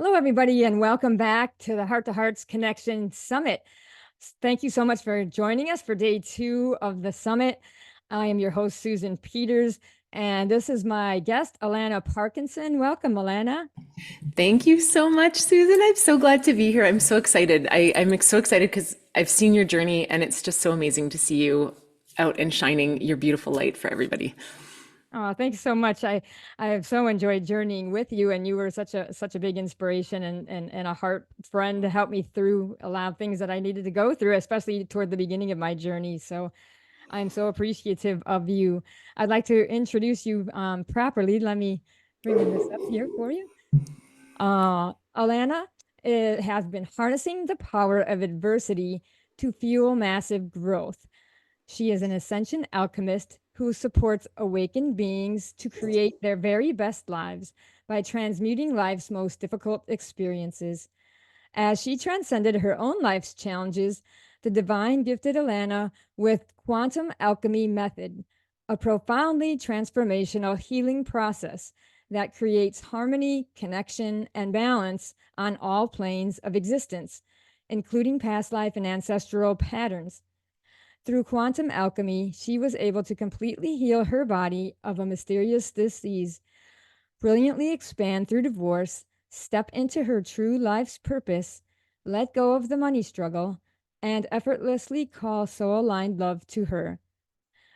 Hello, everybody, and welcome back to the Heart to Hearts Connection Summit. Thank you so much for joining us for day 2 of the summit. I am your host, Susan Peters, and this is my guest, Alana Parkinson. Welcome, Alana. Thank you so much, Susan. I'm so glad to be here. I'm so excited. I'm so excited because I've seen your journey and it's just so amazing to see you out and shining your beautiful light for everybody. Oh, thanks so much. I have so enjoyed journeying with you, and you were such a big inspiration and a heart friend to help me through a lot of things that I needed to go through, especially toward the beginning of my journey. So I'm so appreciative of you. I'd like to introduce you properly. Let me bring this up here for you. Alana has been harnessing the power of adversity to fuel massive growth. She is an ascension alchemist who supports awakened beings to create their very best lives by transmuting life's most difficult experiences. As she transcended her own life's challenges, the divine gifted Alana with quantum alchemy method, a profoundly transformational healing process that creates harmony, connection, and balance on all planes of existence, including past life and ancestral patterns. Through quantum alchemy, she was able to completely heal her body of a mysterious disease, brilliantly expand through divorce, step into her true life's purpose, let go of the money struggle, and effortlessly call soul-aligned love to her.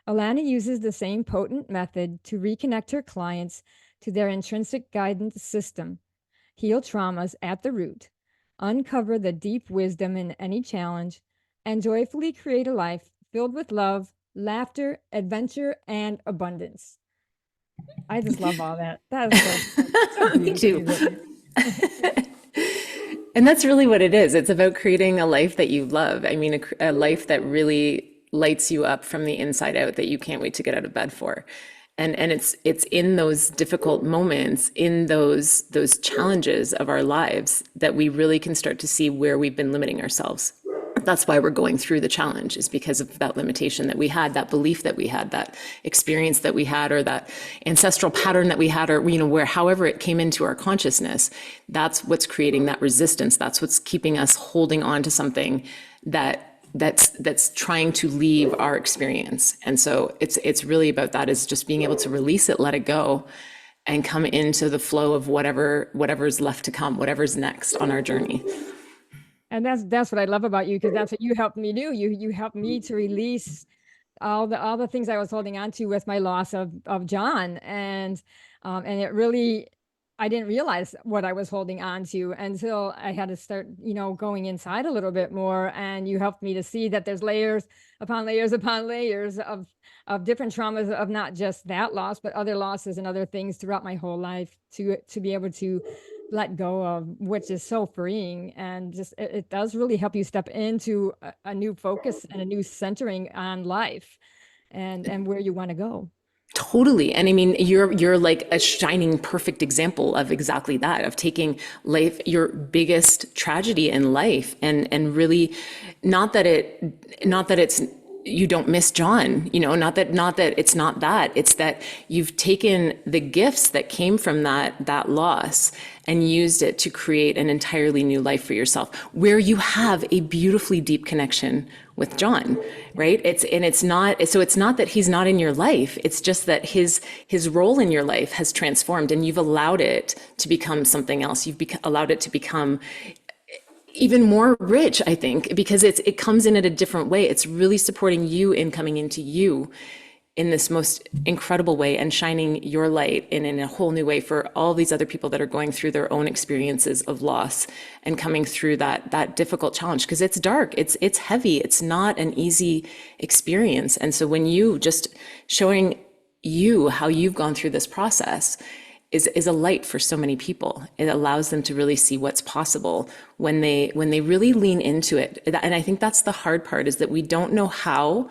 Alana uses the same potent method to reconnect her clients to their intrinsic guidance system, heal traumas at the root, uncover the deep wisdom in any challenge, and joyfully create a life filled with love, laughter, adventure, and abundance. I just love all that. That is so Me too. beautiful. And that's really what it is. It's about creating a life that you love. I mean, a life that really lights you up from the inside out, that you can't wait to get out of bed for. And it's in those difficult moments, in those challenges of our lives, that we really can start to see where we've been limiting ourselves. That's why we're going through the challenge, is because of that limitation that we had, that belief that we had, that experience that we had, or that ancestral pattern that we had, or, where, however it came into our consciousness. That's what's creating that resistance. That's what's keeping us holding on to something that's trying to leave our experience. And so it's really about that, is just being able to release it, let it go, and come into the flow of whatever's left to come, whatever's next on our journey. And that's what I love about you, because that's what you helped me do. You helped me to release all the things I was holding on to with my loss of John, and it really, I didn't realize what I was holding on to until I had to start, going inside a little bit more. And you helped me to see that there's layers upon layers upon layers of different traumas, of not just that loss, but other losses and other things throughout my whole life, to be able to let go of, which is so freeing. And just it does really help you step into a new focus and a new centering on life and where you want to go. Totally. And I mean, you're like a shining perfect example of exactly that, of taking life, your biggest tragedy in life, and really, not that it's, you don't miss John, not that it's not that, it's that you've taken the gifts that came from that loss and used it to create an entirely new life for yourself, where you have a beautifully deep connection with John, right? It's not that he's not in your life. It's just that his role in your life has transformed, and you've allowed it to become something else. You've allowed it to become even more rich, I think, because it comes in at a different way. It's really supporting you in coming into you in this most incredible way, and shining your light in a whole new way for all these other people that are going through their own experiences of loss and coming through that difficult challenge. Because it's dark, it's heavy, it's not an easy experience. And so when you just showing you how you've gone through this process is a light for so many people. It allows them to really see what's possible when they really lean into it. And I think that's the hard part, is that we don't know how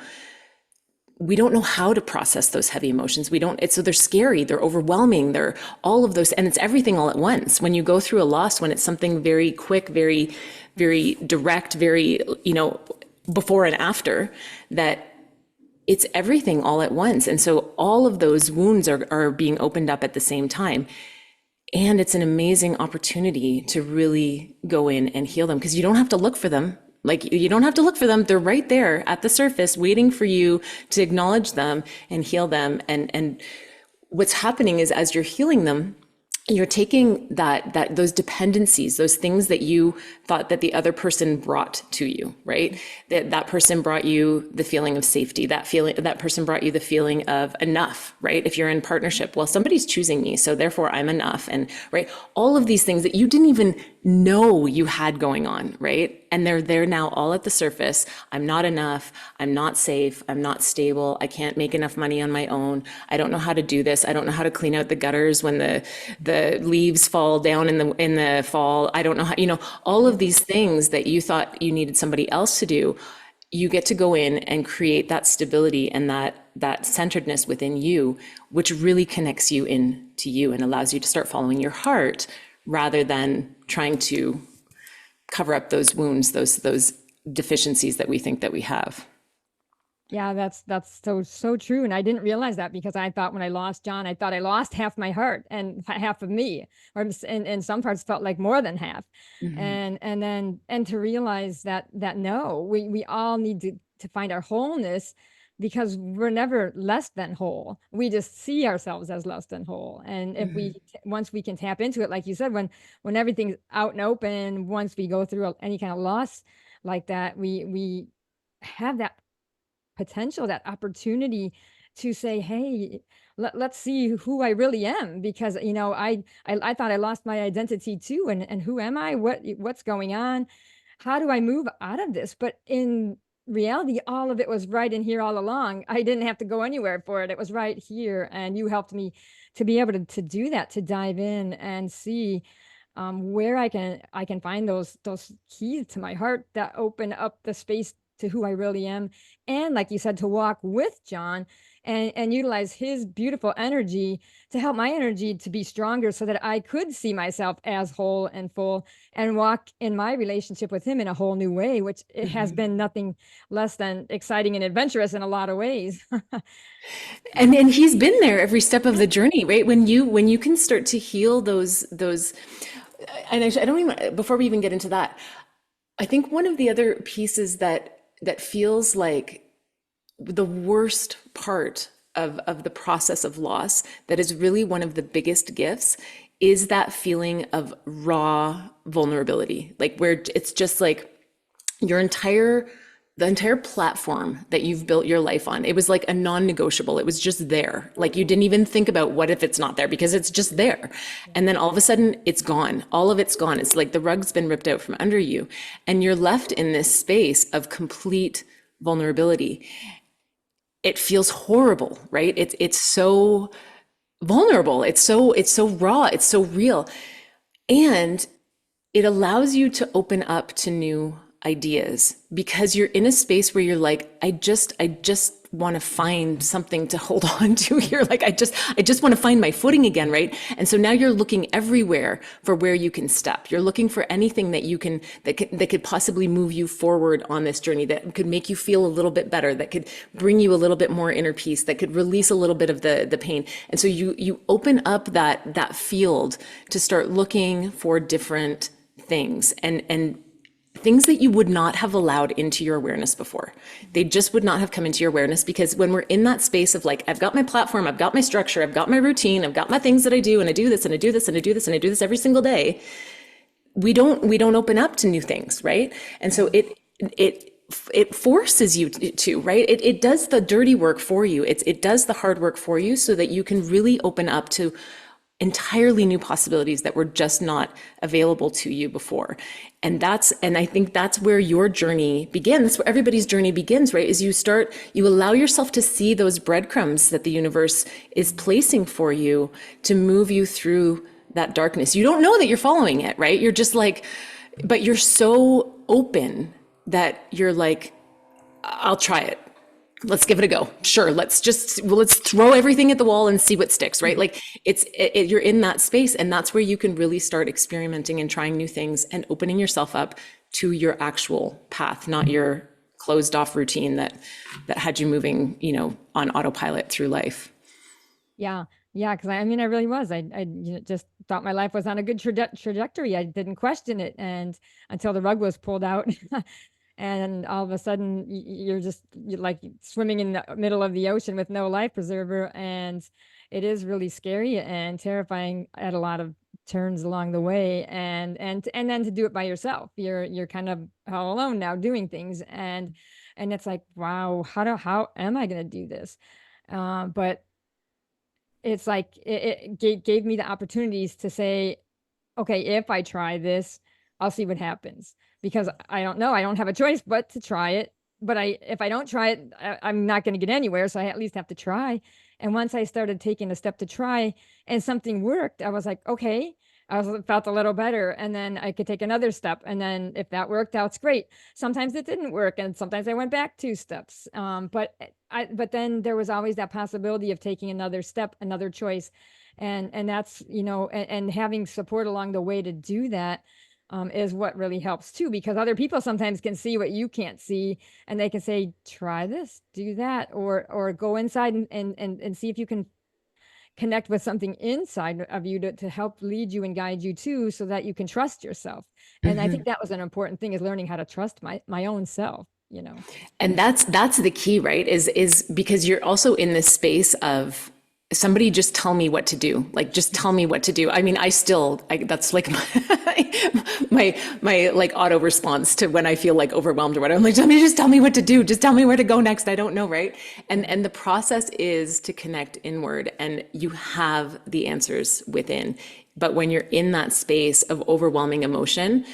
to process those heavy emotions. So they're scary, they're overwhelming, they're all of those, and it's everything all at once. When you go through a loss, when it's something very quick, very, very direct, very, before and after, that it's everything all at once. And so all of those wounds are being opened up at the same time. And it's an amazing opportunity to really go in and heal them, because you don't have to look for them. Like, you don't have to look for them. They're right there at the surface waiting for you to acknowledge them and heal them. And what's happening is, as you're healing them, you're taking those dependencies, those things that you thought that the other person brought to you, right? That person brought you the feeling of safety, that person brought you the feeling of enough, right? If you're in partnership, well, somebody's choosing me, so therefore I'm enough. And right, all of these things that you didn't even know you had going on, right? And they're there now, all at the surface. I'm not enough. I'm not safe. I'm not stable. I can't make enough money on my own. I don't know how to do this. I don't know how to clean out the gutters when the leaves fall down in the fall. I don't know how, all of these things that you thought you needed somebody else to do. You get to go in and create that stability and that centeredness within you, which really connects you in to you and allows you to start following your heart rather than trying to cover up those wounds, those deficiencies that we think that we have. Yeah, that's so true. And I didn't realize that, because I thought when I lost John, I thought I lost half my heart and half of me, or in some parts felt like more than half. Mm-hmm. And to realize that no, we all need to find our wholeness, because we're never less than whole. We just see ourselves as less than whole. And if Mm-hmm. once we can tap into it, like you said, when everything's out and open, once we go through any kind of loss like that, we have that potential, that opportunity to say, hey, let's see who I really am. Because I thought I lost my identity too, and who am I, what's going on, how do I move out of this? But in reality, all of it was right in here all along. I didn't have to go anywhere for it. It was right here, and you helped me to be able to do that, to dive in and see where I can find those keys to my heart that open up the space to who I really am. And like you said, to walk with John and utilize his beautiful energy to help my energy to be stronger, so that I could see myself as whole and full and walk in my relationship with him in a whole new way, which it has Mm-hmm. been nothing less than exciting and adventurous in a lot of ways. And he's been there every step of the journey, right? When you can start to heal those, and I don't even, before we even get into that, I think one of the other pieces that feels like the worst part of the process of loss, that is really one of the biggest gifts, is that feeling of raw vulnerability, like where it's just like your the entire platform that you've built your life on, it was like a non-negotiable. It was just there. Like, you didn't even think about what if it's not there, because it's just there. And then all of a sudden it's gone. All of it's gone. It's like the rug's been ripped out from under you, and you're left in this space of complete vulnerability. It feels horrible, right? It's so vulnerable. It's so raw. It's so real. And it allows you to open up to new ideas, because you're in a space where you're like, I just want to find something to hold on to here. Like, I just want to find my footing again, right? And so now you're looking everywhere for where you can step. You're looking for anything that could possibly move you forward on this journey, that could make you feel a little bit better, that could bring you a little bit more inner peace, that could release a little bit of the pain. And so you open up that field to start looking for different things, and things that you would not have allowed into your awareness before. They just would not have come into your awareness, because when we're in that space of like, I've got my platform, I've got my structure, I've got my routine, I've got my things that I do, and I do this and I do this and I do this and I do this every single day, we don't open up to new things, right? And so it forces you to, right? It does the dirty work for you. It does the hard work for you, so that you can really open up to entirely new possibilities that were just not available to you before. And I think that's where your journey begins. That's where everybody's journey begins, right? Is you allow yourself to see those breadcrumbs that the universe is placing for you to move you through that darkness. You don't know that you're following it, right? You're just like, but you're so open that you're like, I'll try it. Let's give it a go. Sure. Let's throw everything at the wall and see what sticks, right? Like, you're in that space, and that's where you can really start experimenting and trying new things and opening yourself up to your actual path, not your closed off routine that had you moving, on autopilot through life. Yeah, Yeah, because I mean, I really was. Just thought my life was on a good trajectory. I didn't question it, and until the rug was pulled out, and all of a sudden you're like swimming in the middle of the ocean with no life preserver, and it is really scary and terrifying at a lot of turns along the way, and then to do it by yourself, you're kind of all alone now doing things, and it's like, wow, how am I going to do this? But it's like it gave me the opportunities to say, okay, if I try this, I'll see what happens, because I don't know. I don't have a choice but to try it. But if I don't try it, I'm not going to get anywhere. So I at least have to try. And once I started taking a step to try and something worked, I was like, okay, felt a little better. And then I could take another step. And then if that worked, that's great. Sometimes it didn't work. And sometimes I went back 2 steps. But then there was always that possibility of taking another step, another choice, and that's, and having support along the way to do that, is what really helps too, because other people sometimes can see what you can't see, and they can say, try this, do that, or go inside and see if you can connect with something inside of you to help lead you and guide you too, so that you can trust yourself. And I think that was an important thing, is learning how to trust my own self. And that's the key, right? Is because you're also in this space of somebody just tell me what to do. Like, just tell me what to do. I mean, that's like my like auto response to when I feel like overwhelmed or whatever. I'm like, just tell me what to do. Just tell me where to go next. I don't know, right? And the process is to connect inward, and you have the answers within. But when you're in that space of overwhelming emotion,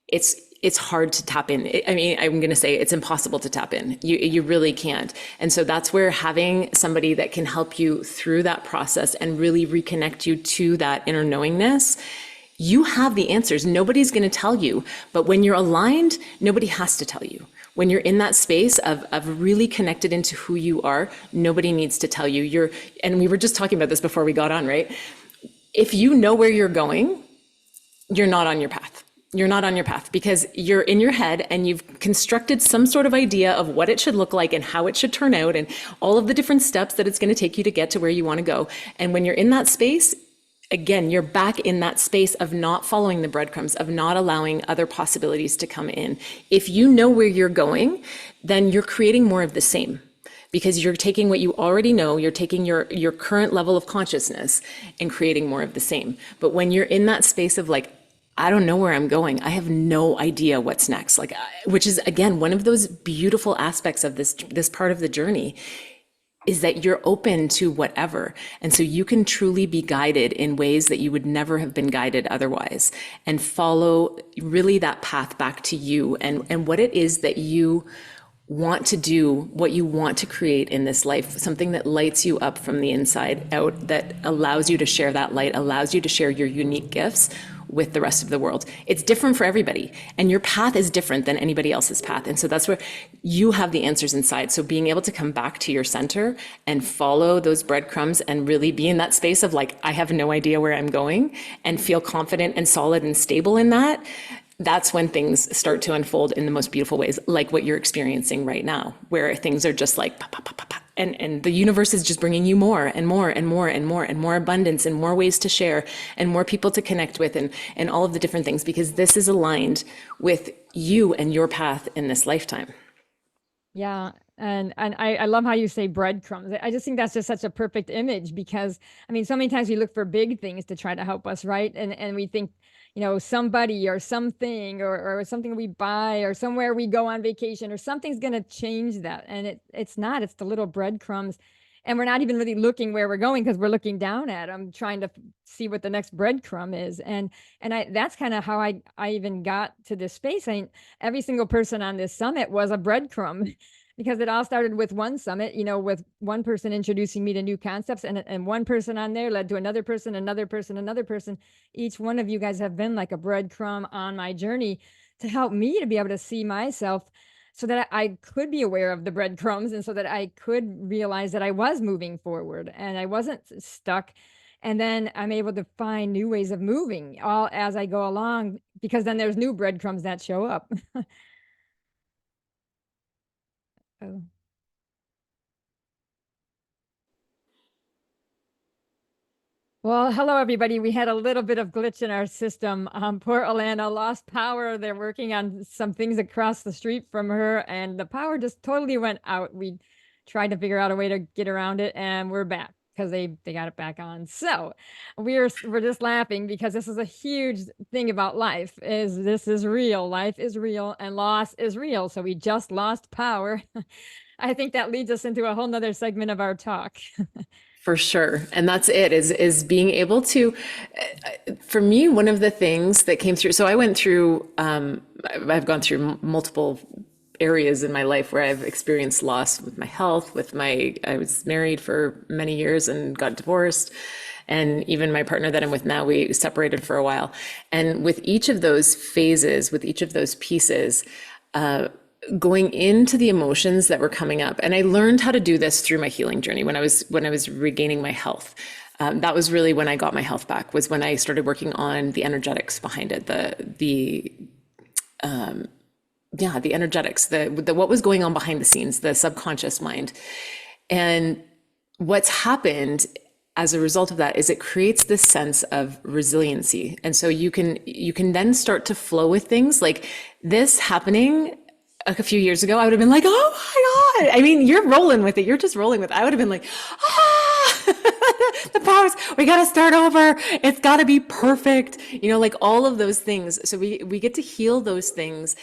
it's hard to tap in. I mean, I'm going to say it's impossible to tap in. You really can't. And so that's where having somebody that can help you through that process and really reconnect you to that inner knowingness, you have the answers. Nobody's going to tell you. But when you're aligned, nobody has to tell you. When you're in that space of really connected into who you are, nobody needs to tell you. And we were just talking about this before we got on, right? If you know where you're going, you're not on your path. You're not on your path because you're in your head and you've constructed some sort of idea of what it should look like and how it should turn out and all of the different steps that it's going to take you to get to where you want to go. And when you're in that space, again, you're back in that space of not following the breadcrumbs, of not allowing other possibilities to come in. If you know where you're going, then you're creating more of the same, because you're taking what you already know, you're taking your current level of consciousness and creating more of the same. But when you're in that space of like, I don't know where I'm going, I have no idea what's next, like, which is again one of those beautiful aspects of this part of the journey, is that you're open to whatever. And so you can truly be guided in ways that you would never have been guided otherwise, and follow really that path back to you and what it is that you want to do, what you want to create in this life, something that lights you up from the inside out, that allows you to share that light, allows you to share your unique gifts with the rest of the world. It's different for everybody, and your path is different than anybody else's path. And so that's where you have the answers inside. So being able to come back to your center and follow those breadcrumbs and really be in that space of like, I have no idea where I'm going, and feel confident and solid and stable in that, that's when things start to unfold in the most beautiful ways, like what you're experiencing right now, where things are just like, pop, pop, pop, pop, pop, and the universe is just bringing you more and more and more and more and more abundance and more ways to share and more people to connect with, and all of the different things, because this is aligned with you and your path in this lifetime. Yeah. And I love how you say breadcrumbs. I just think that's just such a perfect image, because I mean, so many times we look for big things to try to help us, right? And we think, somebody or something, or something we buy, or somewhere we go on vacation, or something's going to change that. And it's not, it's the little breadcrumbs. And we're not even really looking where we're going, because we're looking down at them, trying to see what the next breadcrumb is. And that's kind of how I even got to this space. Every single person on this summit was a breadcrumb, because it all started with one summit, with one person introducing me to new concepts, and one person on there led to another person, another person, another person. Each one of you guys have been like a breadcrumb on my journey to help me to be able to see myself, so that I could be aware of the breadcrumbs, and so that I could realize that I was moving forward and I wasn't stuck. And then I'm able to find new ways of moving all as I go along, because then there's new breadcrumbs that show up. Oh. Well, hello, everybody. We had a little bit of glitch in our system. Poor Alana lost power. They're working on some things across the street from her, and the power just totally went out. We tried to figure out a way to get around it, and we're back because they got it back on. So we're just laughing because this is a huge thing about life. Is this is real? Life is real, and loss is real. So we just lost power. I think that leads us into a whole nother segment of our talk. For sure. And that's it, is being able to, for me, one of the things that came through, so I went through, I've gone through multiple areas in my life where I've experienced loss with my health, I was married for many years and got divorced. And even my partner that I'm with now, we separated for a while. And with each of those phases, with each of those pieces, going into the emotions that were coming up. And I learned how to do this through my healing journey when I was regaining my health. That was really when I got my health back, was when I started working on the energetics behind it, the energetics, the what was going on behind the scenes, the subconscious mind. And what's happened as a result of that is it creates this sense of resiliency. And so you can then start to flow with things like this happening a few years ago. I would have been like, oh my God. I mean, you're rolling with it. You're just rolling with it. I would have been like, the powers, we got to start over. It's got to be perfect. Like all of those things. So we get to heal those things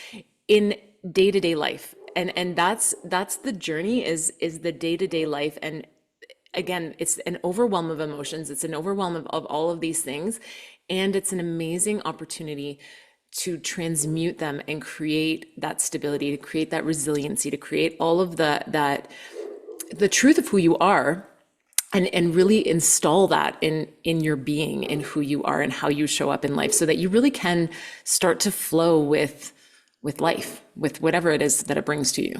in day-to-day life. And that's the journey is the day-to-day life. And again, it's an overwhelm of emotions. It's an overwhelm of all of these things. And it's an amazing opportunity to transmute them and create that stability, to create that resiliency, to create all of the truth of who you are, and really install that in your being, in who you are and how you show up in life, so that you really can start to flow with life, with whatever it is that it brings to you.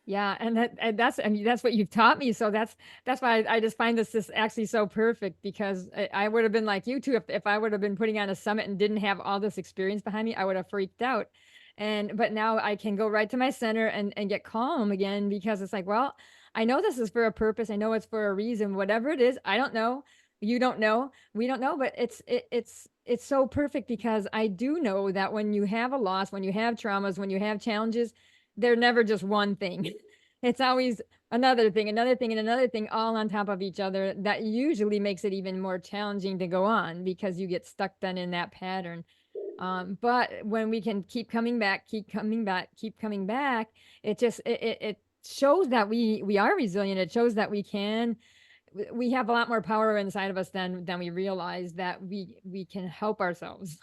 Yeah, and that's what you've taught me. So that's why I just find this actually so perfect, because I would have been like you too if I would have been putting on a summit and didn't have all this experience behind me. I would have freaked out. But now I can go right to my center and get calm again, because it's like, well, I know this is for a purpose. I know it's for a reason. Whatever it is, I don't know. You don't know. We don't know, but it's so perfect, because I do know that when you have a loss, when you have traumas, when you have challenges, they're never just one thing. It's always another thing, and another thing, all on top of each other. That usually makes it even more challenging to go on, because you get stuck then in that pattern. But when we can keep coming back, keep coming back, it shows that we are resilient. It shows that we have a lot more power inside of us than we realize, that we can help ourselves.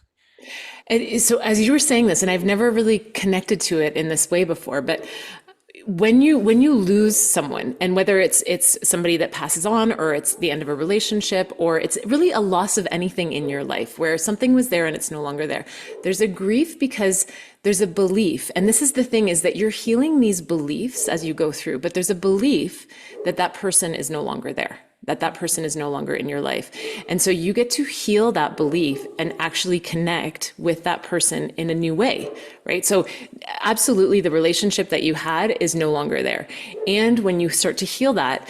And so as you were saying this, and I've never really connected to it in this way before, but when you lose someone, and whether it's somebody that passes on, or it's the end of a relationship, or it's really a loss of anything in your life where something was there and it's no longer there, there's a grief because there's a belief. And this is the thing, is that you're healing these beliefs as you go through, but there's a belief that that person is no longer there, that person is no longer in your life. And so you get to heal that belief and actually connect with that person in a new way, right? So absolutely, the relationship that you had is no longer there. And when you start to heal that,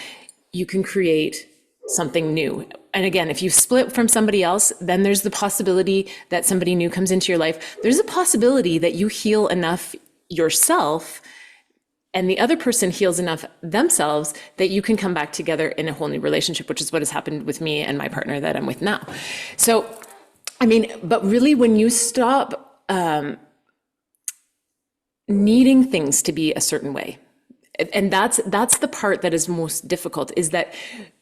you can create something new. And again, if you split from somebody else, then there's the possibility that somebody new comes into your life. There's a possibility that you heal enough yourself and the other person heals enough themselves that you can come back together in a whole new relationship, which is what has happened with me and my partner that I'm with now. So, I mean, but really, when you stop needing things to be a certain way, and that's the part that is most difficult, is that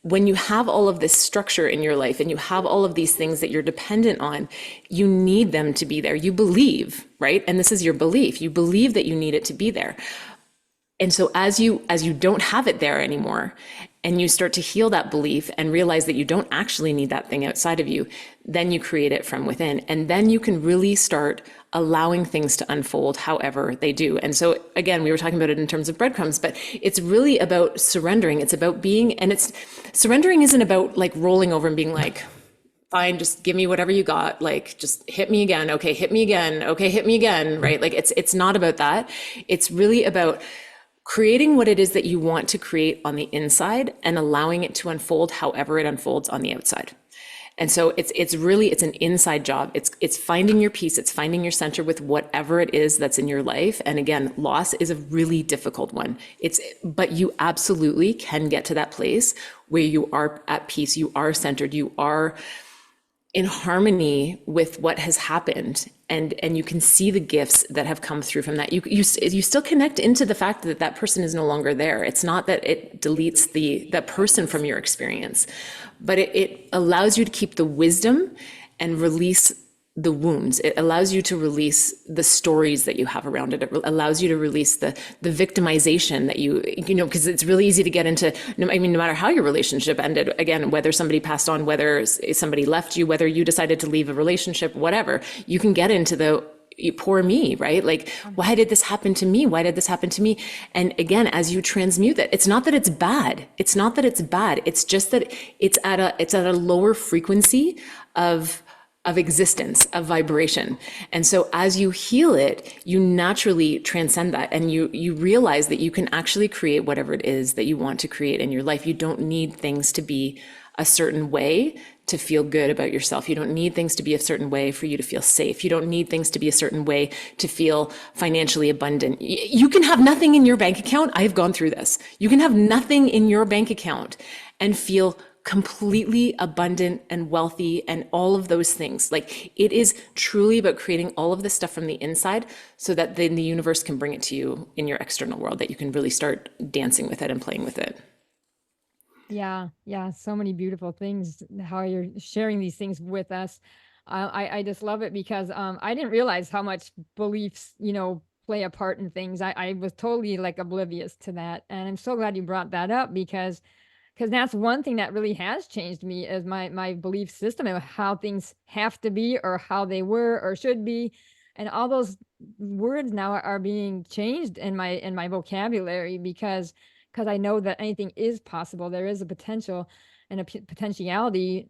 when you have all of this structure in your life and you have all of these things that you're dependent on, you need them to be there. You believe, right? And this is your belief. You believe that you need it to be there. And so as you don't have it there anymore, and you start to heal that belief and realize that you don't actually need that thing outside of you, then you create it from within. And then you can really start allowing things to unfold however they do. And so again, we were talking about it in terms of breadcrumbs, but it's really about surrendering. It's about being, and surrendering isn't about like rolling over and being like, fine, just give me whatever you got. Like, just hit me again. Okay, hit me again. Okay, hit me again. Right? Like it's not about that. It's really about creating what it is that you want to create on the inside and allowing it to unfold however it unfolds on the outside. And so it's an inside job. It's finding your peace. It's finding your center with whatever it is that's in your life. And again, loss is a really difficult one. But you absolutely can get to that place where you are at peace. You are centered. You are in harmony with what has happened, and you can see the gifts that have come through from that. You still connect into the fact that that person is no longer there. It's not that it deletes that person from your experience, but it allows you to keep the wisdom and release the wounds. It allows you to release the stories that you have around it. It allows you to release the victimization that because it's really easy to get into, no matter how your relationship ended, again, whether somebody passed on, whether somebody left you, whether you decided to leave a relationship, whatever, you can get into the poor me, right? Like, why did this happen to me? Why did this happen to me? And again, as you transmute that, it's not that it's bad. It's not that it's bad. It's just that it's at a lower frequency of existence, of vibration. And so as you heal it, you naturally transcend that, and you realize that you can actually create whatever it is that you want to create in your life. You don't need things to be a certain way to feel good about yourself. You don't need things to be a certain way for you to feel safe. You don't need things to be a certain way to feel financially abundant. You can have nothing in your bank account. I've gone through this. You can have nothing in your bank account and feel completely abundant and wealthy and all of those things. Like, it is truly about creating all of this stuff from the inside so that then the universe can bring it to you in your external world, that you can really start dancing with it and playing with it. Yeah, so many beautiful things, how you're sharing these things with us. I just love it because I didn't realize how much beliefs, play a part in things. I was totally like oblivious to that. And I'm so glad you brought that up because that's one thing that really has changed me is my belief system and how things have to be or how they were or should be. And all those words now are being changed in my vocabulary because I know that anything is possible. There is a potential and a potentiality,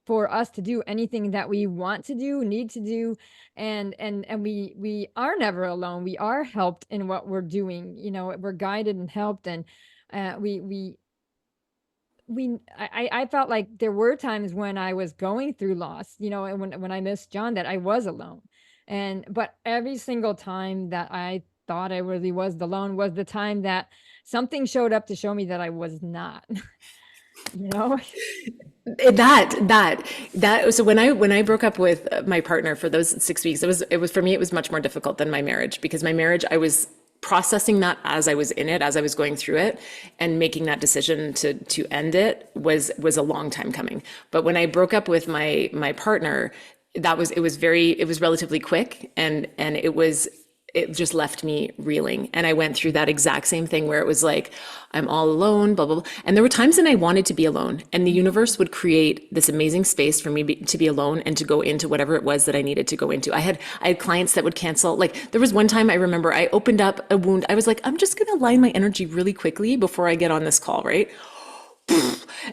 for us to do anything that we want to do, need to do. And we are never alone. We are helped in what we're doing. We're guided and helped. And I felt like there were times when I was going through loss, and when I missed John, that I was alone. But every single time that I thought I really was alone was the time that something showed up to show me that I was not. you know So when I broke up with my partner for those 6 weeks, it was for me, it was much more difficult than my marriage, because my marriage, I was processing that as I was in it, as I was going through it, and making that decision to end it was a long time coming. But when I broke up with my partner, it was relatively quick, and it just left me reeling. And I went through that exact same thing where it was like, I'm all alone, blah, blah, blah. And there were times when I wanted to be alone, and the universe would create this amazing space for me to be alone and to go into whatever it was that I needed to go into. I had clients that would cancel. Like, there was one time I remember I opened up a wound. I was like, I'm just going to align my energy really quickly before I get on this call, right?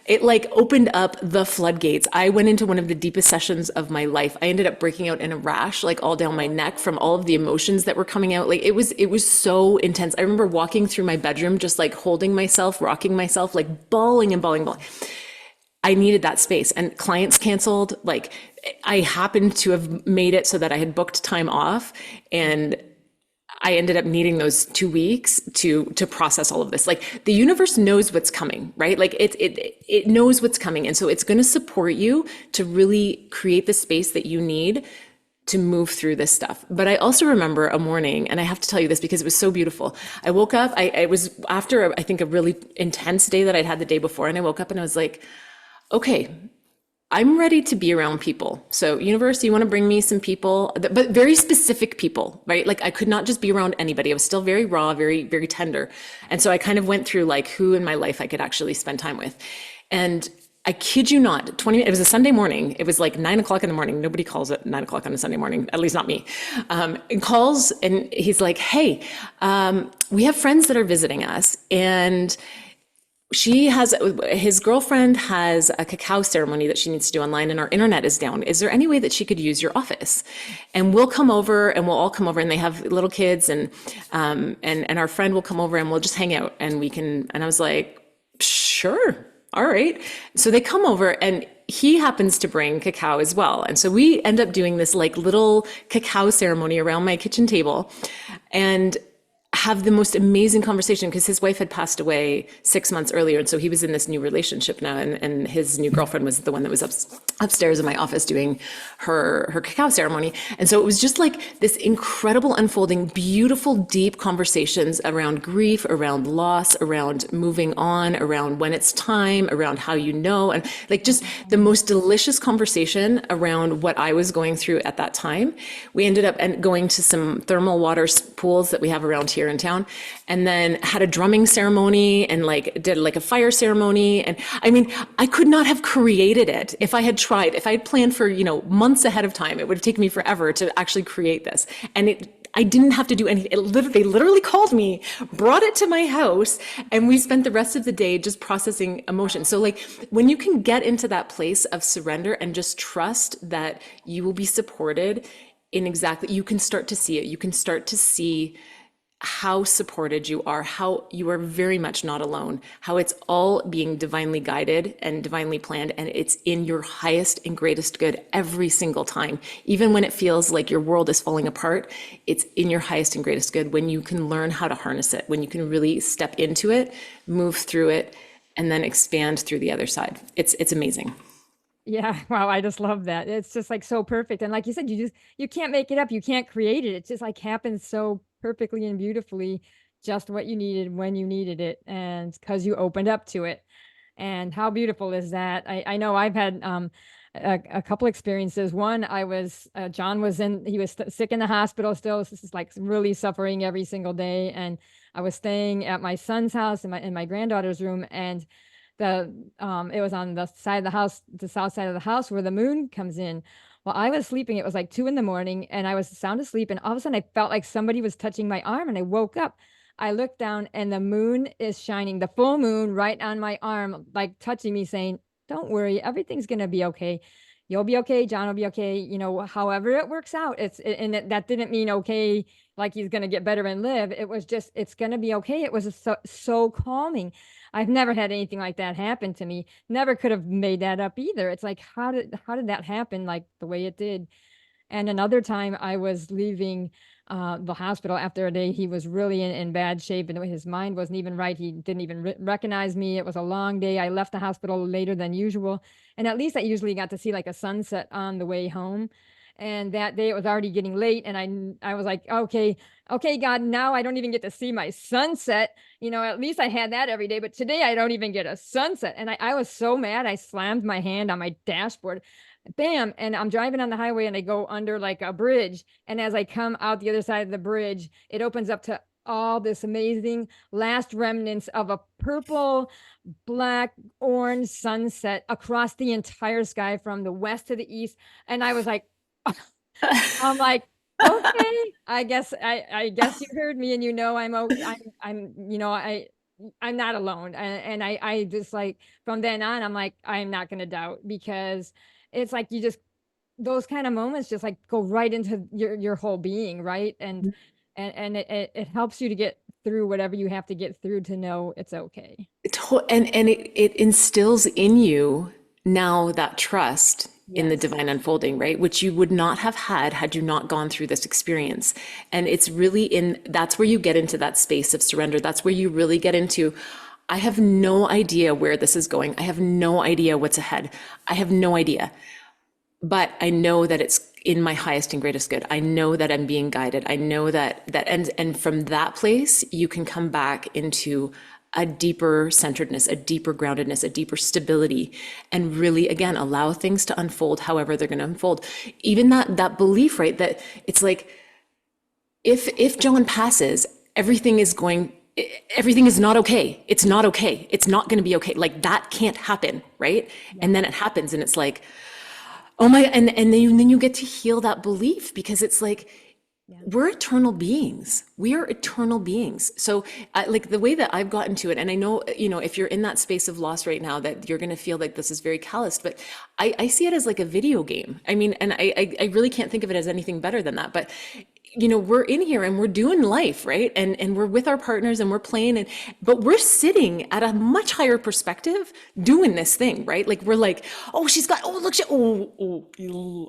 It like opened up the floodgates. I went into one of the deepest sessions of my life. I ended up breaking out in a rash, like all down my neck from all of the emotions that were coming out. Like, it was so intense. I remember walking through my bedroom, just like holding myself, rocking myself, like bawling and bawling. I needed that space, and clients canceled. Like, I happened to have made it so that I had booked time off, and I ended up needing those 2 weeks to process all of this. Like, the universe knows what's coming, right? Like, it knows what's coming. And so it's going to support you to really create the space that you need to move through this stuff. But I also remember a morning, and I have to tell you this because it was so beautiful. I woke up, I was after, I think, a really intense day that I'd had the day before. And I woke up and I was like, okay, I'm ready to be around people. So, universe, you want to bring me some people, but very specific people, right? Like, I could not just be around anybody. I was still very raw, very, very tender. And so I kind of went through like who in my life I could actually spend time with. And I kid you not, it was a Sunday morning. It was like 9:00 in the morning. Nobody calls at 9:00 on a Sunday morning, at least not me. And calls, and he's like, hey, we have friends that are visiting us, and his girlfriend has a cacao ceremony that she needs to do online, and our internet is down. Is there any way that she could use your office? And we'll come over, and we'll all come over, and they have little kids, and our friend will come over, and we'll just hang out, and I was like, sure. All right. So they come over, and he happens to bring cacao as well. And so we end up doing this like little cacao ceremony around my kitchen table and have the most amazing conversation because his wife had passed away 6 months earlier. And so he was in this new relationship now. And his new girlfriend was the one that was upstairs in my office doing her cacao ceremony. And so it was just like this incredible unfolding, beautiful, deep conversations around grief, around loss, around moving on, around when it's time, around how you know, and like just the most delicious conversation around what I was going through at that time. We ended up going to some thermal water pools that we have around here in town, and then had a drumming ceremony and like did like a fire ceremony. And I mean, I could not have created it if I had tried, if I had planned for, months ahead of time. It would have taken me forever to actually create this. And I didn't have to do anything. They literally called me, brought it to my house, and we spent the rest of the day just processing emotion. So like when you can get into that place of surrender and just trust that you will be supported in exactly, you can start to see it. You can start to see how supported you are, how you are very much not alone, how it's all being divinely guided and divinely planned, and it's in your highest and greatest good every single time. Even when it feels like your world is falling apart, it's in your highest and greatest good when you can learn how to harness it, when you can really step into it, move through it, and then expand through the other side. It's amazing. Yeah. Wow. I just love that. It's just like so perfect. And like you said, you can't make it up. You can't create it. It just like happens so perfectly and beautifully, just what you needed when you needed it. And because you opened up to it. And how beautiful is that? I know I've had a couple experiences. One, John he was sick in the hospital still. So this is like really suffering every single day. And I was staying at my son's house in my granddaughter's room. And it was on the side of the house, the south side of the house where the moon comes in. Well, I was sleeping. It was like 2 a.m. and I was sound asleep. And all of a sudden I felt like somebody was touching my arm and I woke up. I looked down and the moon is shining, the full moon right on my arm, like touching me saying, don't worry, everything's going to be okay. You'll be okay. John will be okay. However it works out, that didn't mean okay, like he's going to get better and live. It was just, it's going to be okay. It was so calming. I've never had anything like that happen to me. Never could have made that up either. It's like, how did that happen like the way it did? And another time I was leaving the hospital after a day. He was really in bad shape and his mind wasn't even right. He didn't even recognize me. It was a long day. I left the hospital later than usual. And at least I usually got to see like a sunset on the way home. And that day it was already getting late. And I was like, okay, God, now I don't even get to see my sunset. At least I had that every day. But today I don't even get a sunset. And I was so mad. I slammed my hand on my dashboard. Bam. And I'm driving on the highway and I go under like a bridge. And as I come out the other side of the bridge, it opens up to all this amazing last remnants of a purple, black, orange sunset across the entire sky from the west to the east. And I was like, I'm like, okay, I guess you heard me and I'm okay. I'm not alone. And I just like from then on, I'm like, I'm not gonna doubt because it's like those kind of moments just like go right into your whole being, right? And it helps you to get through whatever you have to get through to know it's okay. And it instills in you now that trust in the Yes. divine unfolding, right? Which you would not have had you not gone through this experience. And it's really that's where you get into that space of surrender. That's where you really get into, I have no idea where this is going. I have no idea what's ahead. I have no idea. But I know that it's in my highest and greatest good. I know that I'm being guided. I know and from that place, you can come back into a deeper centeredness, a deeper groundedness, a deeper stability, and really, again, allow things to unfold however they're going to unfold. Even that belief, right? That it's like, if John passes, everything is not okay. It's not okay. It's not going to be okay. Like that can't happen, right? Yeah. And then it happens and it's like, oh my, and then you get to heal that belief because it's like, we're eternal beings. We are eternal beings. So like the way that I've gotten to it, and I know, if you're in that space of loss right now, that you're going to feel like this is very calloused, but I see it as like a video game. I mean, and I really can't think of it as anything better than that. But you know, we're in here and we're doing life, right? And we're with our partners and we're playing, and but we're sitting at a much higher perspective doing this thing, right? Like we're like, oh, she's got, oh, look,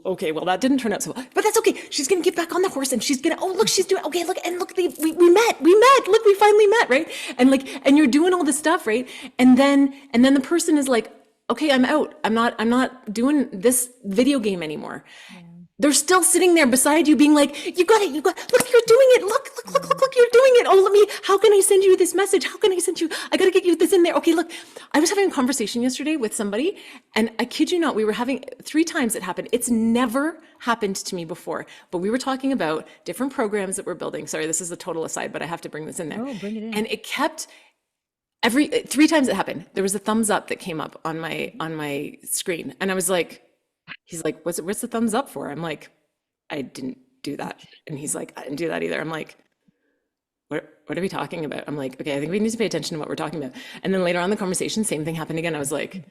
okay, well, that didn't turn out so well, but that's okay. She's gonna get back on the horse and she's gonna, oh, look, she's doing, okay, look, and look, we met, look, we finally met, right? And like, and you're doing all this stuff, right? And then the person is like, okay, I'm out. I'm not doing this video game anymore. They're still sitting there beside you being like, you got it, look, you're doing it. Look, you're doing it. Oh, how can I send you this message? How can I send you, I got to get you this in there. Okay, look, I was having a conversation yesterday with somebody, and I kid you not, we were having 3 times it happened. It's never happened to me before, but we were talking about different programs that we're building. Sorry, this is a total aside, but I have to bring this in there. Oh, bring it in. And it kept, 3 times it happened. There was a thumbs up that came up on my screen. And I was like, he's like, what's the thumbs up for? I'm like, I didn't do that. And he's like, I didn't do that either. I'm like, what are we talking about? I'm like, okay, I think we need to pay attention to what we're talking about. And then later on in the conversation, same thing happened again. I was like,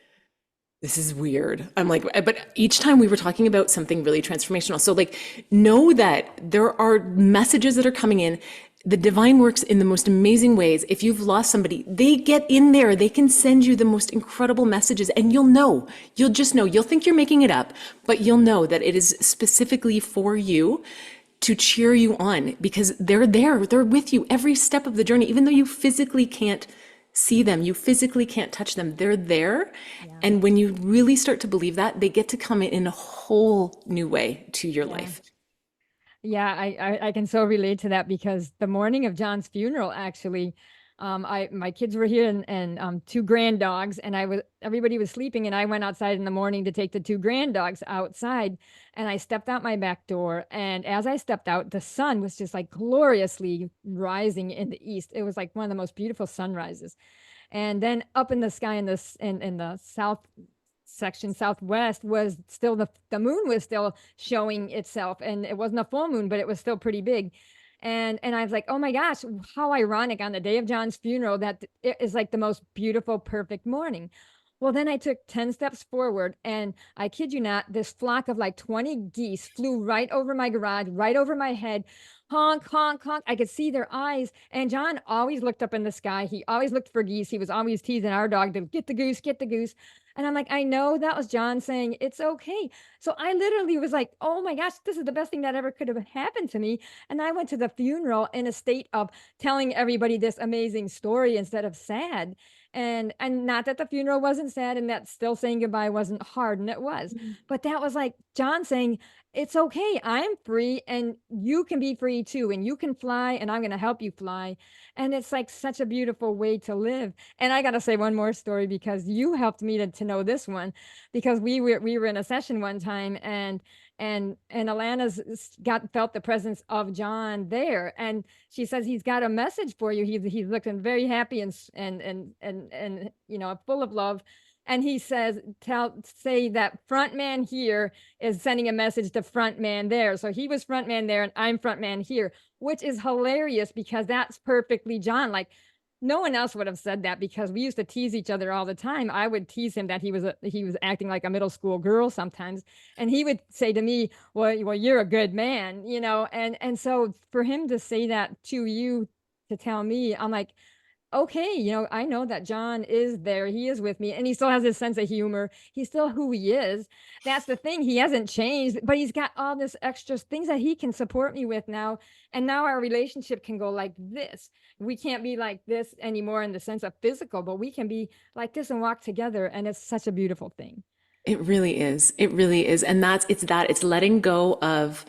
this is weird. I'm like, but each time we were talking about something really transformational. So like, know that there are messages that are coming in. The divine works in the most amazing ways. If you've lost somebody, they get in there. They can send you the most incredible messages, and you'll just know. You'll think you're making it up, but you'll know that it is specifically for you to cheer you on, because they're there. They're with you every step of the journey, even though you physically can't see them, you physically can't touch them. They're there. Yeah. And when you really start to believe that, they get to come in a whole new way to your life. Yeah, I can so relate to that, because the morning of John's funeral, actually, my kids were here, and 2 grand dogs, and everybody was sleeping, and I went outside in the morning to take the 2 grand dogs outside, and I stepped out my back door, and as I stepped out, the sun was just like gloriously rising in the east. It was like one of the most beautiful sunrises. And then up in the sky in the south section, southwest, was still the moon was still showing itself, and it wasn't a full moon, but it was still pretty big. And I was like, oh my gosh, how ironic, on the day of John's funeral, that it is like the most beautiful, perfect morning. Well, then I took 10 steps forward, and I kid you not, this flock of like 20 geese flew right over my garage, right over my head. Honk, honk, honk. I could see their eyes. And John always looked up in the sky. He always looked for geese. He was always teasing our dog to get the goose, get the goose. And I'm like, I know that was John saying it's okay. So I literally was like, oh my gosh, this is the best thing that ever could have happened to me. And I went to the funeral in a state of telling everybody this amazing story instead of sad. And not that the funeral wasn't sad, and that still saying goodbye wasn't hard, and it was. But that was like John saying, it's okay, I'm free, and you can be free too, and you can fly, and I'm going to help you fly. And it's like such a beautiful way to live. And I got to say one more story, because you helped me to know this one, because we were in a session one time, and Alana's felt the presence of John there, and she says he's got a message for you. He's looking very happy and full of love. And he says, say that front man here is sending a message to front man there. So he was front man there, and I'm front man here, which is hilarious, because that's perfectly John. Like, no one else would have said that, because we used to tease each other all the time. I would tease him that he was acting like a middle school girl sometimes, and he would say to me, well, you're a good man, and so for him to say that to you, to tell me, I'm like, okay, I know that John is there. He is with me, and he still has his sense of humor. He's still who he is. That's the thing. He hasn't changed, but he's got all this extra things that he can support me with now. And now our relationship can go like this. We can't be like this anymore in the sense of physical, but we can be like this and walk together. And it's such a beautiful thing. It really is. It really is. And it's letting go of,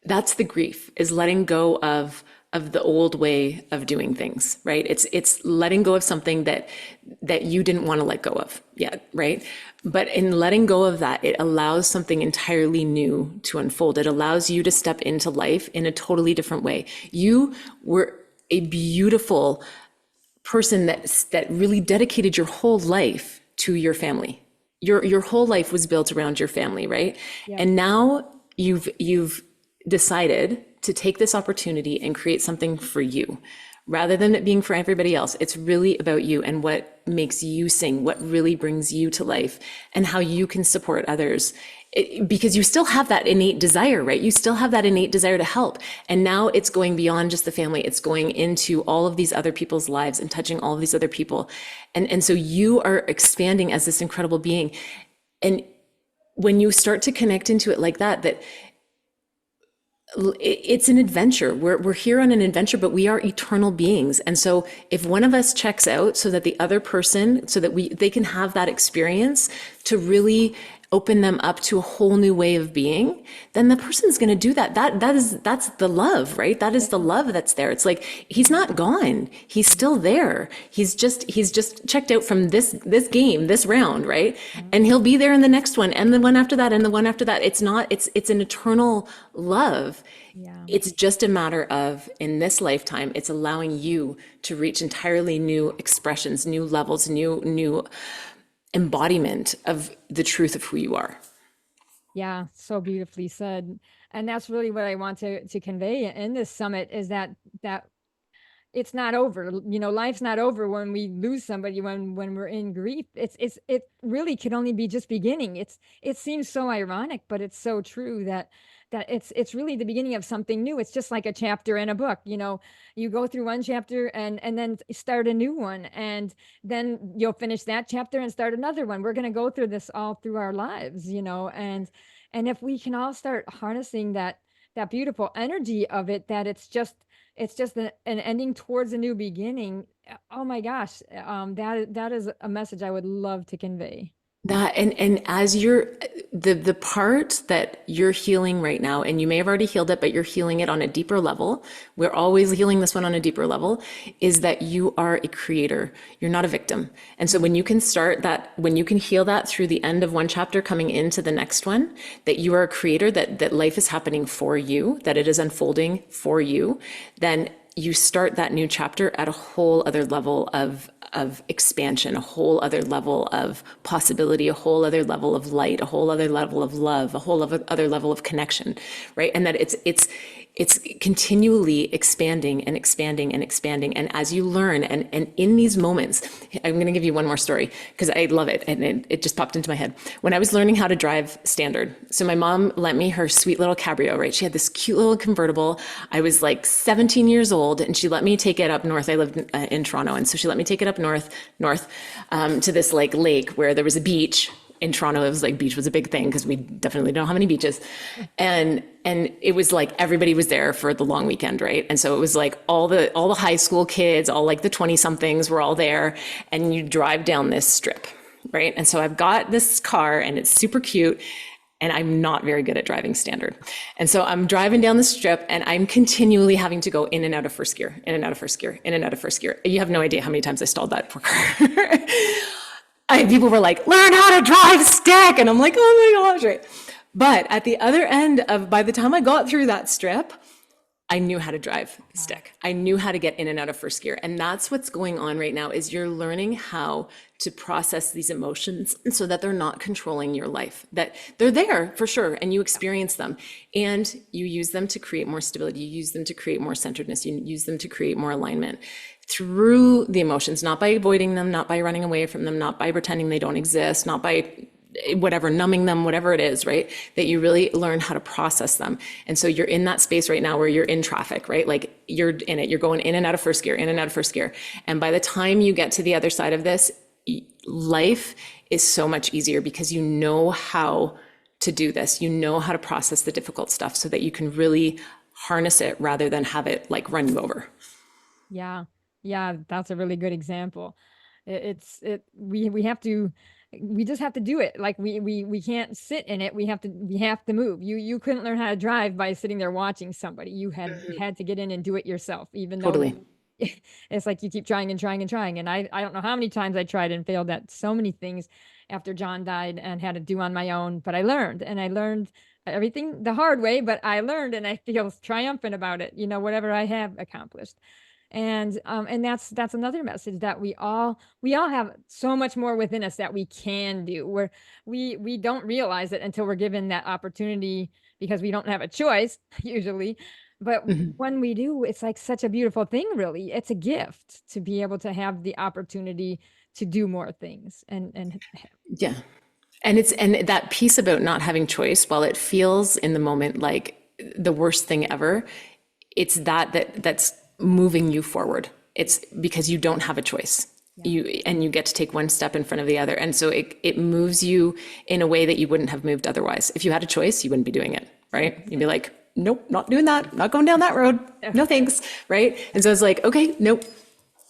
that's the grief, is letting go of the old way of doing things, right? It's letting go of something that you didn't want to let go of yet, right? But in letting go of that, it allows something entirely new to unfold. It allows you to step into life in a totally different way. You were a beautiful person that really dedicated your whole life to your family. Your whole life was built around your family, right? Yeah. And now you've decided to take this opportunity and create something for you, rather than it being for everybody else. It's really about you and what makes you sing, what really brings you to life, and how you can support others because you still have that innate desire, right? You still have that innate desire to help. And now it's going beyond just the family. It's going into all of these other people's lives and touching all of these other people. And so you are expanding as this incredible being. And when you start to connect into it like that, it's an adventure. We're here on an adventure, but we are eternal beings. And so if one of us checks out so that the other person, so that they can have that experience to really open them up to a whole new way of being, then the person's going to do that. That's the love, right? That is the love that's there. It's like, he's not gone. He's still there. He's just checked out from this game, this round, right? And he'll be there in the next one and the one after that and the one after that. It's an eternal love. Yeah. It's just a matter of, in this lifetime, it's allowing you to reach entirely new expressions, new levels, new embodiment of the truth of who you are. Yeah, so beautifully said. And that's really what I want to convey in this summit, is that it's not over. Life's not over when we lose somebody, when we're in grief. It really could only be just beginning. It seems so ironic, but it's so true that it's really the beginning of something new. It's just like a chapter in a book. You go through one chapter and then start a new one, and then you'll finish that chapter and start another one. We're going to go through this all through our lives, and if we can all start harnessing that beautiful energy of it, that it's just an ending towards a new beginning. Oh my gosh, that is a message I would love to convey. That and as you're the part that you're healing right now, and you may have already healed it, but you're healing it on a deeper level. We're always healing this one on a deeper level, is that you are a creator. You're not a victim. And so when you can heal that through the end of one chapter coming into the next one, that you are a creator, that life is happening for you, that it is unfolding for you, then you start that new chapter at a whole other level of expansion, a whole other level of possibility, a whole other level of light, a whole other level of love, a whole other level of connection, right? And that it's continually expanding and expanding and expanding. And as you learn, and in these moments, I'm going to give you one more story because I love it. And it just popped into my head. When I was learning how to drive standard, so my mom lent me her sweet little Cabrio, right? She had this cute little convertible. I was like 17 years old, and she let me take it up north. I lived in Toronto. And so she let me take it up north to this like lake where there was a beach. In Toronto, it was like beach was a big thing because we definitely don't have any beaches. And it was like everybody was there for the long weekend, right? And so it was like all the high school kids, all like the 20 somethings were all there, and you drive down this strip, right? And so I've got this car and it's super cute, and I'm not very good at driving standard. And so I'm driving down the strip and I'm continually having to go in and out of first gear, in and out of first gear, in and out of first gear. You have no idea how many times I stalled that poor car. People were like, learn how to drive stick. And I'm like, oh my gosh, right? But at the other end by the time I got through that strip, I knew how to drive stick. I knew how to get in and out of first gear. And that's what's going on right now, is you're learning how to process these emotions so that they're not controlling your life, that they're there for sure. And you experience them and you use them to create more stability. You use them to create more centeredness. You use them to create more alignment through the emotions, not by avoiding them, not by running away from them, not by pretending they don't exist, not by whatever, numbing them, whatever it is, right? That you really learn how to process them. And so you're in that space right now where you're in traffic, right? Like you're in it, you're going in and out of first gear, in and out of first gear. And by the time you get to the other side of this, life is so much easier because you know how to do this. You know how to process the difficult stuff so that you can really harness it rather than have it like run you over. Yeah. Yeah, that's a really good example. We have to, we just have to do it. Like we can't sit in it. We have to move. You couldn't learn how to drive by sitting there watching somebody. You had to get in and do it yourself, even though Totally. it's like you keep trying and trying and trying. And I don't know how many times I tried and failed at so many things after John died and had to do on my own. But I learned everything the hard way, but I learned, and I feel triumphant about it, whatever I have accomplished. And that's another message, that we all have so much more within us that we can do, where we don't realize it until we're given that opportunity, because we don't have a choice usually. But when we do, it's like such a beautiful thing, really. It's a gift to be able to have the opportunity to do more things. And Yeah. And that piece about not having choice, while it feels in the moment like the worst thing ever, it's that's moving you forward. It's because you don't have a choice. Yeah. You get to take one step in front of the other. And so it moves you in a way that you wouldn't have moved otherwise. If you had a choice, you wouldn't be doing it, right? You'd be like, nope, not doing that. Not going down that road. No thanks, right? And so it's like, okay, nope,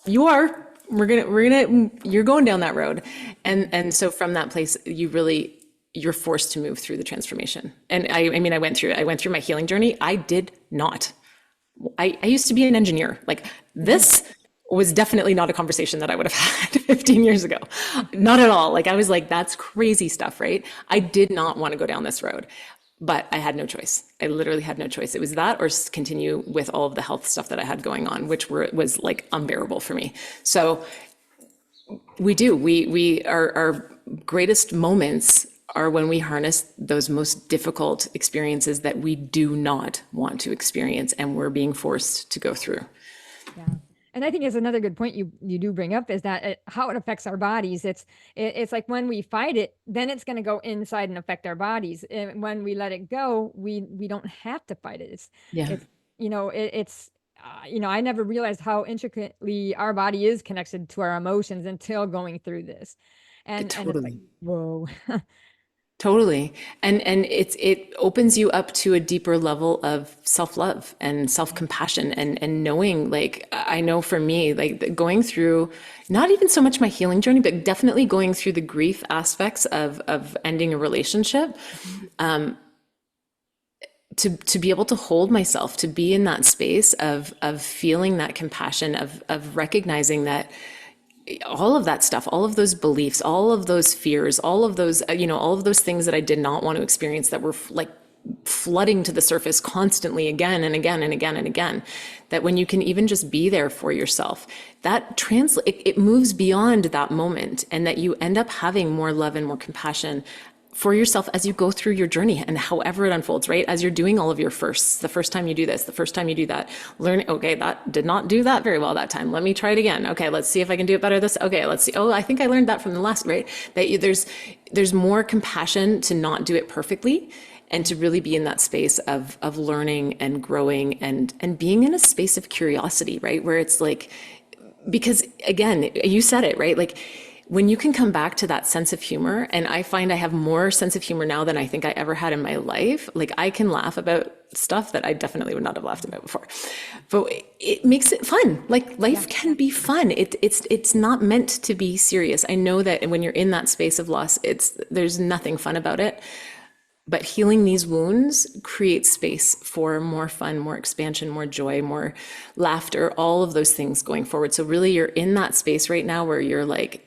you are. You're going down that road. And so from that place, you're forced to move through the transformation. And I mean, I went through my healing journey. I did not. I used to be an engineer. Like, this was definitely not a conversation that I would have had 15 years ago. Not at all. Like, I was like, that's crazy stuff, right? I did not want to go down this road, but I had no choice. I literally had no choice. It was that or continue with all of the health stuff that I had going on, which was like unbearable for me. So our greatest moments are when we harness those most difficult experiences that we do not want to experience and we're being forced to go through. Yeah. And I think it's another good point you do bring up is that how it affects our bodies. It's like when we fight it, then it's going to go inside and affect our bodies. And when we let it go, we don't have to fight it. Yeah, It's I never realized how intricately our body is connected to our emotions until going through this, and it's like, totally. whoa. Totally. And it opens you up to a deeper level of self-love and self-compassion and knowing, like, I know for me, like going through not even so much my healing journey, but definitely going through the grief aspects of ending a relationship, to be able to hold myself, to be in that space of feeling that compassion, of recognizing that all of that stuff, all of those beliefs, all of those fears, all of those, all of those things that I did not want to experience that were like flooding to the surface constantly again and again and again and again, that when you can even just be there for yourself, it moves beyond that moment, and that you end up having more love and more compassion for yourself as you go through your journey and however it unfolds, right? As you're doing all of your firsts, the first time you do this, the first time you do that, learn, okay, that did not do that very well that time. Let me try it again. Okay, let's see if I can do it better this. Okay, let's see. Oh, I think I learned that from the last, right? There's more compassion to not do it perfectly and to really be in that space of learning and growing and being in a space of curiosity, right? Where it's like, because again, you said it, right? Like, when you can come back to that sense of humor, and I find I have more sense of humor now than I think I ever had in my life. Like, I can laugh about stuff that I definitely would not have laughed about before, but it makes it fun. Like, life can be fun. It's not meant to be serious. I know that when you're in that space of loss, there's nothing fun about it. But healing these wounds creates space for more fun, more expansion, more joy, more laughter, all of those things going forward. So really, you're in that space right now where you're like,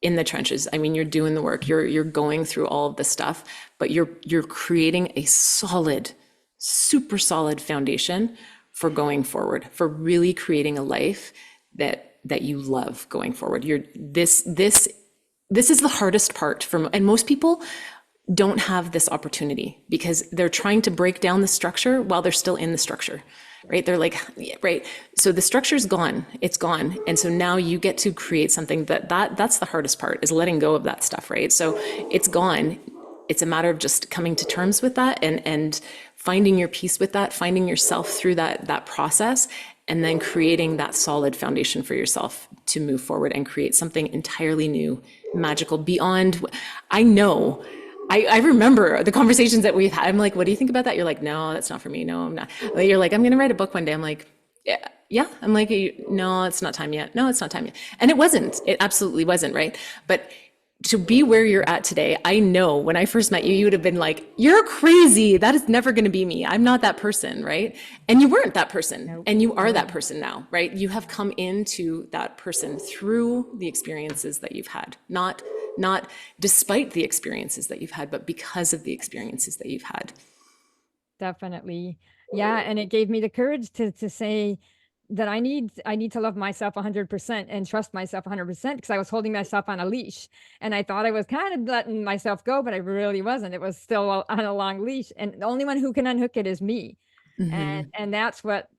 in the trenches. I mean, you're doing the work, you're going through all of this stuff, but you're creating a solid, super solid foundation for going forward, for really creating a life that you love going forward. This is the hardest part and most people don't have this opportunity because they're trying to break down the structure while they're still in the structure. Right? They're like, yeah, right. So the structure's gone, it's gone. And so now you get to create something that's the hardest part, is letting go of that stuff, right? So it's gone. It's a matter of just coming to terms with that and finding your peace with that, finding yourself through that process, and then creating that solid foundation for yourself to move forward and create something entirely new, magical, beyond. I know I remember the conversations that we've had. I'm like, what do you think about that? You're like, no, that's not for me. No, I'm not. You're like, I'm going to write a book one day. I'm like, yeah, yeah. I'm like, no, it's not time yet. No, it's not time yet. And it wasn't. It absolutely wasn't, right? But to be where you're at today, I know when I first met you, you would have been like, you're crazy. That is never going to be me. I'm not that person, right? And you weren't that person. Nope. And you are that person now, right? You have come into that person through the experiences that you've had, not despite the experiences that you've had, but because of the experiences that you've had. Definitely. Yeah. And it gave me the courage to say that I need to love myself 100% and trust myself 100%, because I was holding myself on a leash and I thought I was kind of letting myself go, but I really wasn't. It was still on a long leash, and the only one who can unhook it is me. And that's what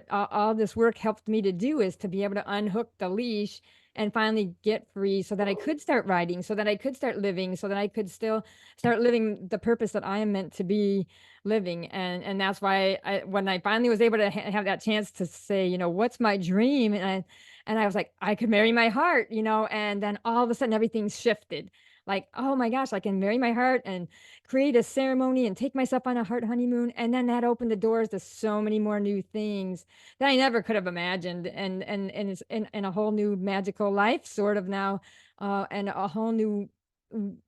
all this work helped me to do, is to be able to unhook the leash and finally get free so that I could start writing, so that I could start living, so that I could still start living the purpose that I am meant to be living. And that's why when I finally was able to have that chance to say, what's my dream? And I was like, I could marry my heart, and then all of a sudden everything shifted. Like, oh my gosh, I can marry my heart and create a ceremony and take myself on a heart honeymoon. And then that opened the doors to so many more new things that I never could have imagined. And it's in a whole new magical life sort of now, and a whole new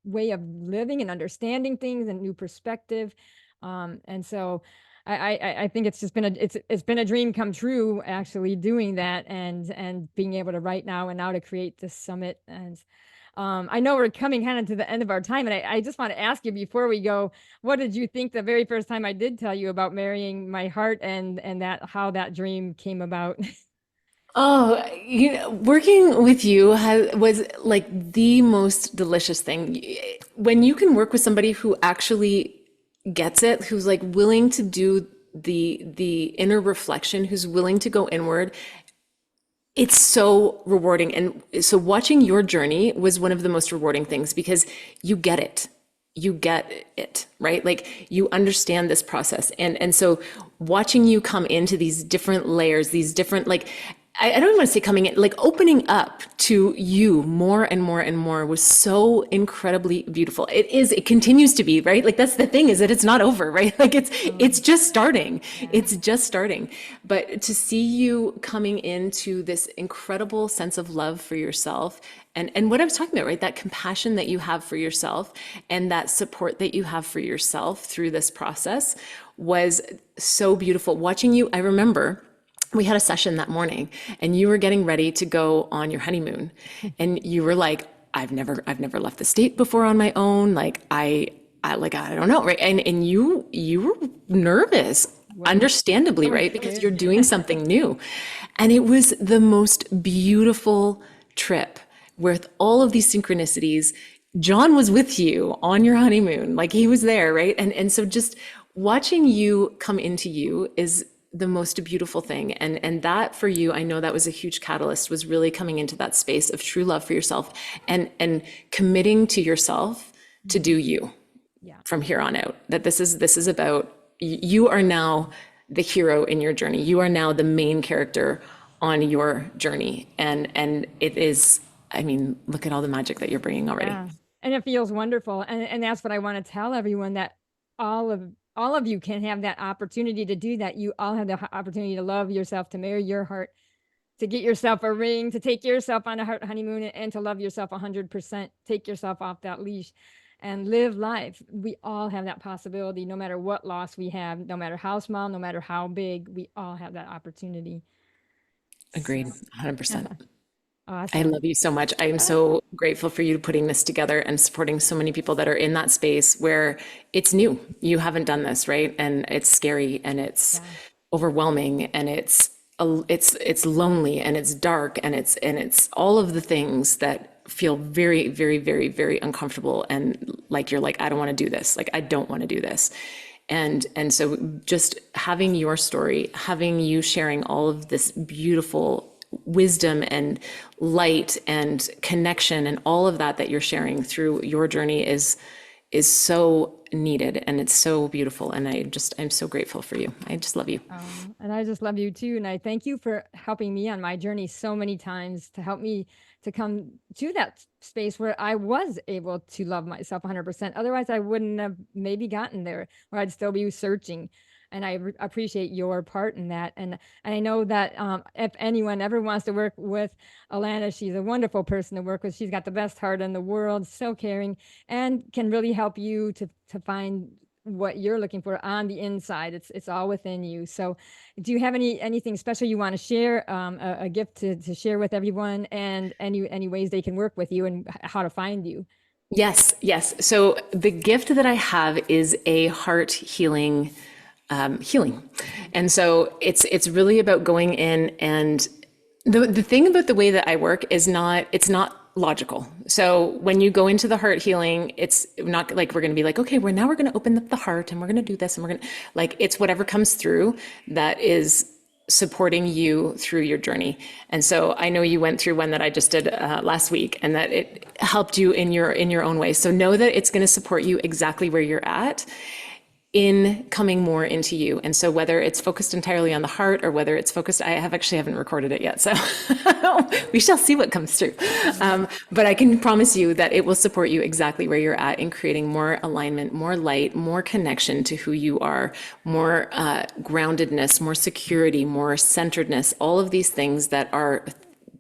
way of living and understanding things and new perspective. And so I think it's just been it's been a dream come true, actually doing that and being able to write now and now to create this summit. And I know we're coming kind of to the end of our time, and I just want to ask you before we go, what did you think the very first time I did tell you about marrying my heart and that how that dream came about? Oh, working with you was like the most delicious thing. When you can work with somebody who actually gets it, who's like willing to do the inner reflection, who's willing to go inward, it's so rewarding. And so watching your journey was one of the most rewarding things because you get it. You get it, right? Like you understand this process. And so watching you come into these different layers, these different, like, I don't even want to say coming in, like opening up to you more and more and more was so incredibly beautiful. It continues to be, right? Like that's the thing, is that it's not over, right? Like it's just starting. It's just starting. But to see you coming into this incredible sense of love for yourself and what I was talking about, right? That compassion that you have for yourself and that support that you have for yourself through this process was so beautiful. Watching you, I remember we had a session that morning and you were getting ready to go on your honeymoon and you were like, I've never left the state before on my own. Like I don't know. Right. And you were nervous, understandably, right? Because you're doing something new. And it was the most beautiful trip with all of these synchronicities. John was with you on your honeymoon. Like he was there. Right. And so just watching you come into you is the most beautiful thing. And that for you, I know that was a huge catalyst, was really coming into that space of true love for yourself and committing to yourself to do you from here on out. That this is about, you are now the hero in your journey. You are now the main character on your journey. And it is, I mean, look at all the magic that you're bringing already. Yeah. And it feels wonderful. And that's what I want to tell everyone, that all of you can have that opportunity to do that. You all have the opportunity to love yourself, to marry your heart, to get yourself a ring, to take yourself on a heart honeymoon, and to love yourself 100%. Take yourself off that leash and live life. We all have that possibility, no matter what loss we have, no matter how small, no matter how big, we all have that opportunity. Agreed, 100%. I Awesome. love you so much. I am so grateful for you putting this together and supporting so many people that are in that space where it's new. You haven't done this, right? And it's scary and it's overwhelming and it's lonely and it's dark and it's all of the things that feel very, very, very, very uncomfortable and like you're like, I don't want to do this. Like I don't want to do this. And so just having your story, having you sharing all of this beautiful wisdom and light and connection and all of that you're sharing through your journey is so needed and it's so beautiful. And I'm so grateful for you. I just love you. And I just love you too. And I thank you for helping me on my journey so many times, to help me to come to that space where I was able to love myself 100%. Otherwise, I wouldn't have maybe gotten there, or I'd still be searching. And I appreciate your part in that. And I know that if anyone ever wants to work with Alana, she's a wonderful person to work with. She's got the best heart in the world, so caring, and can really help you to find what you're looking for on the inside. It's all within you. So do you have anything special you want to share, a gift to share with everyone, and any ways they can work with you and how to find you? Yes. So the gift that I have is a heart healing healing. And so it's really about going in, and the thing about the way that I work is it's not logical. So when you go into the heart healing, it's not like we're going to be like, okay, we're going to open up the heart and we're going to do this and we're going to, like, it's whatever comes through that is supporting you through your journey. And so I know you went through one that I just did last week, and that it helped you in your own way. So know that it's going to support you exactly where you're at in coming more into you. And so whether it's focused entirely on the heart, or whether it's focused, I haven't recorded it yet, so we shall see what comes through. But I can promise you that it will support you exactly where you're at in creating more alignment, more light, more connection to who you are, more groundedness, more security, more centeredness, all of these things that are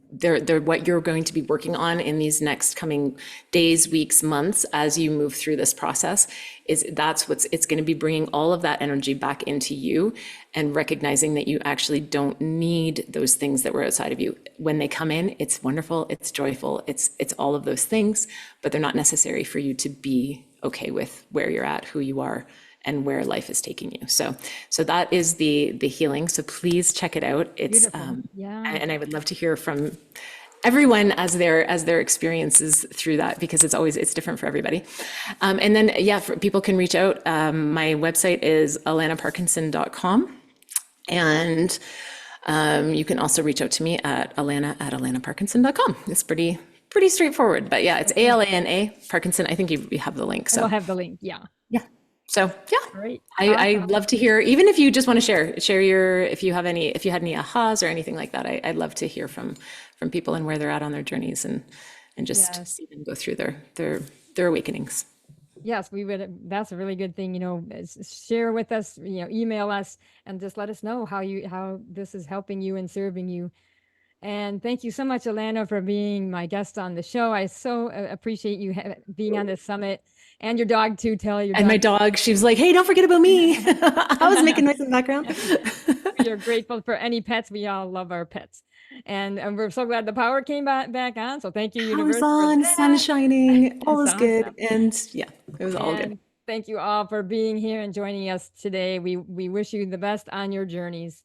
they're what you're going to be working on in these next coming days, weeks, months, as you move through this process. It's going to be bringing all of that energy back into you, and recognizing that you actually don't need those things that were outside of you. When they come in, it's wonderful, it's joyful, it's all of those things, but they're not necessary for you to be okay with where you're at, who you are, and where life is taking you. So that is the healing. So please check it out. It's Yeah. and I would love to hear from everyone as their experiences through that, because it's different for everybody. And then people can reach out. My website is alanaparkinson.com, and you can also reach out to me at alana@alanaparkinson.com. It's pretty straightforward, but yeah, it's ALANA Parkinson. I think you have the link. So I'll have the link. Yeah. yeah. So yeah, Great. I love to hear, even if you just want to share your, if you had any ahas or anything like that, I'd love to hear from people and where they're at on their journeys, and just Yes. see them go through their awakenings. Yes, we would. That's a really good thing. Share with us, email us, and just let us know how this is helping you and serving you. And thank you so much, Alana, for being my guest on the show. I so appreciate you being on this summit, and your dog too. Tell your And my dog, she was like, "Hey, don't forget about me." I was making noise in the background. We are grateful for any pets. We all love our pets. And we're so glad the power came back on. So thank you, universe. Power's on, sun shining, all is Awesome. good. And yeah, it was all good. And thank you all for being here and joining us today. We wish you the best on your journeys.